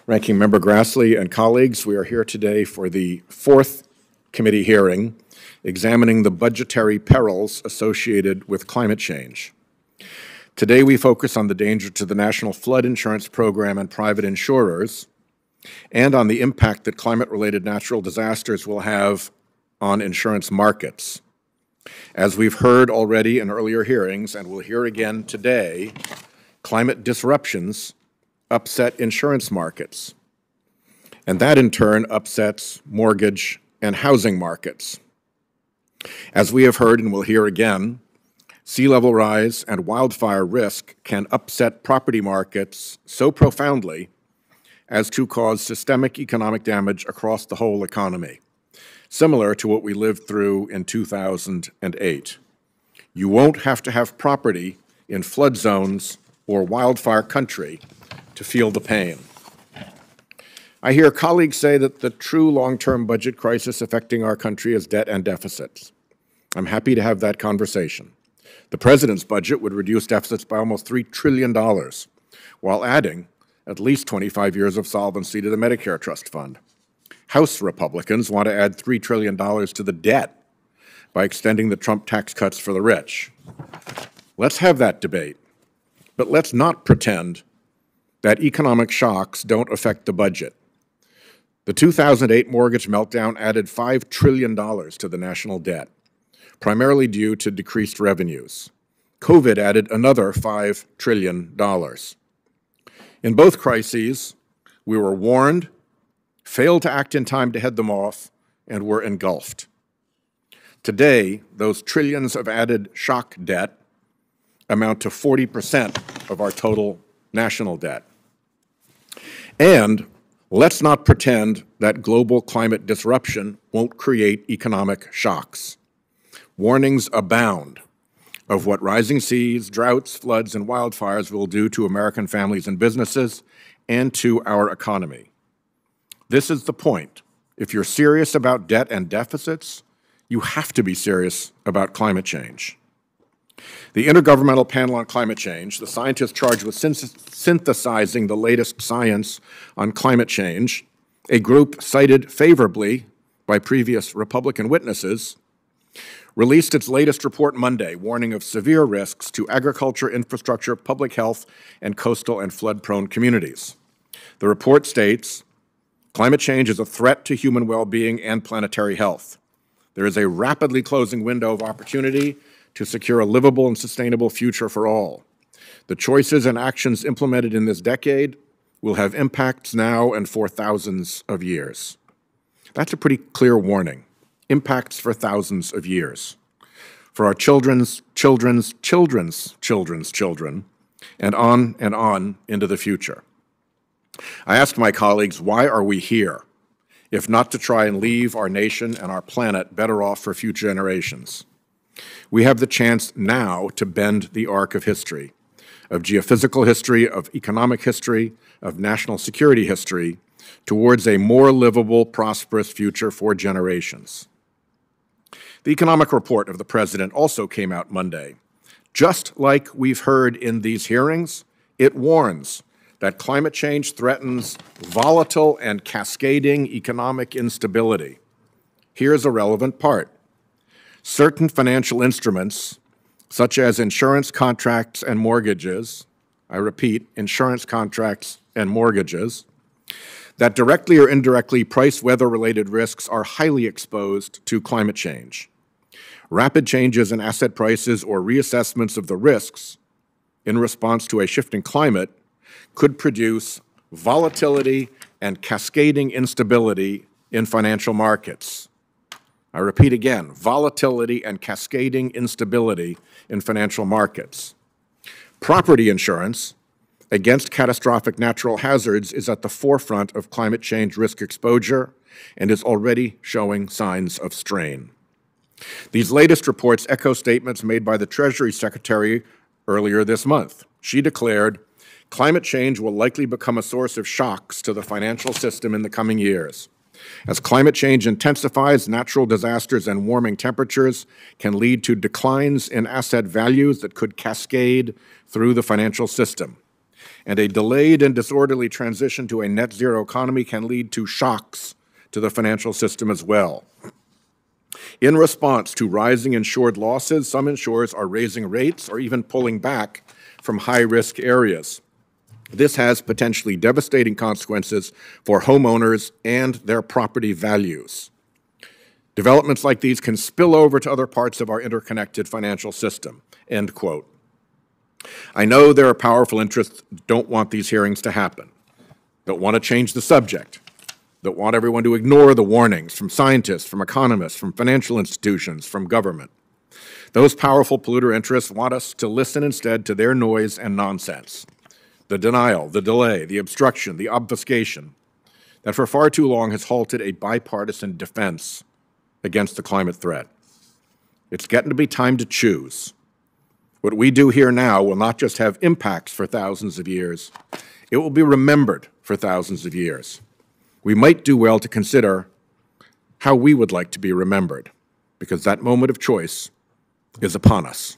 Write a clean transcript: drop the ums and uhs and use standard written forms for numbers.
Ranking Member Grassley and colleagues, we are here today for the fourth committee hearing examining the budgetary perils associated with climate change. Today we focus on the danger to the National Flood Insurance Program and private insurers, and on the impact that climate-related natural disasters will have on insurance markets. As we've heard already in earlier hearings, and we'll hear again today, climate disruptions upset insurance markets, and that in turn upsets mortgage and housing markets. As we have heard and will hear again, sea level rise and wildfire risk can upset property markets so profoundly as to cause systemic economic damage across the whole economy, similar to what we lived through in 2008. You won't have to have property in flood zones or wildfire country to feel the pain. I hear colleagues say that the true long-term budget crisis affecting our country is debt and deficits. I'm happy to have that conversation. The President's budget would reduce deficits by almost $3 trillion, while adding at least 25 years of solvency to the Medicare Trust Fund. House Republicans want to add $3 trillion to the debt by extending the Trump tax cuts for the rich. Let's have that debate, but let's not pretend that economic shocks don't affect the budget. The 2008 mortgage meltdown added $5 trillion to the national debt, primarily due to decreased revenues. COVID added another $5 trillion. In both crises, we were warned, failed to act in time to head them off, and were engulfed. Today, those trillions of added shock debt amount to 40% of our total national debt. And let's not pretend that global climate disruption won't create economic shocks. Warnings abound of what rising seas, droughts, floods, and wildfires will do to American families and businesses and to our economy. This is the point. If you're serious about debt and deficits, you have to be serious about climate change. The Intergovernmental Panel on Climate Change, the scientists charged with synthesizing the latest science on climate change, a group cited favorably by previous Republican witnesses, released its latest report Monday, warning of severe risks to agriculture, infrastructure, public health, and coastal and flood-prone communities. The report states, climate change is a threat to human well-being and planetary health. There is a rapidly closing window of opportunity to secure a livable and sustainable future for all. The choices and actions implemented in this decade will have impacts now and for thousands of years. That's a pretty clear warning. Impacts for thousands of years. For our children's children's children's children's children, and on into the future. I asked my colleagues, why are we here, if not to try and leave our nation and our planet better off for future generations? We have the chance now to bend the arc of history, of geophysical history, of economic history, of national security history, towards a more livable, prosperous future for generations. The economic report of the President also came out Monday. Just like we've heard in these hearings, it warns that climate change threatens volatile and cascading economic instability. Here's a relevant part. Certain financial instruments, such as insurance contracts and mortgages, I repeat, insurance contracts and mortgages, that directly or indirectly price weather-related risks are highly exposed to climate change. Rapid changes in asset prices or reassessments of the risks in response to a shifting climate could produce volatility and cascading instability in financial markets. I repeat again, volatility and cascading instability in financial markets. Property insurance against catastrophic natural hazards is at the forefront of climate change risk exposure and is already showing signs of strain. These latest reports echo statements made by the Treasury Secretary earlier this month. She declared, climate change will likely become a source of shocks to the financial system in the coming years. As climate change intensifies, natural disasters and warming temperatures can lead to declines in asset values that could cascade through the financial system. And a delayed and disorderly transition to a net zero economy can lead to shocks to the financial system as well. In response to rising insured losses, some insurers are raising rates or even pulling back from high-risk areas. This has potentially devastating consequences for homeowners and their property values. Developments like these can spill over to other parts of our interconnected financial system, end quote. I know there are powerful interests that don't want these hearings to happen, that want to change the subject, that want everyone to ignore the warnings from scientists, from economists, from financial institutions, from government. Those powerful polluter interests want us to listen instead to their noise and nonsense, the denial, the delay, the obstruction, the obfuscation that for far too long has halted a bipartisan defense against the climate threat. It's getting to be time to choose. What we do here now will not just have impacts for thousands of years, it will be remembered for thousands of years. We might do well to consider how we would like to be remembered, because that moment of choice is upon us.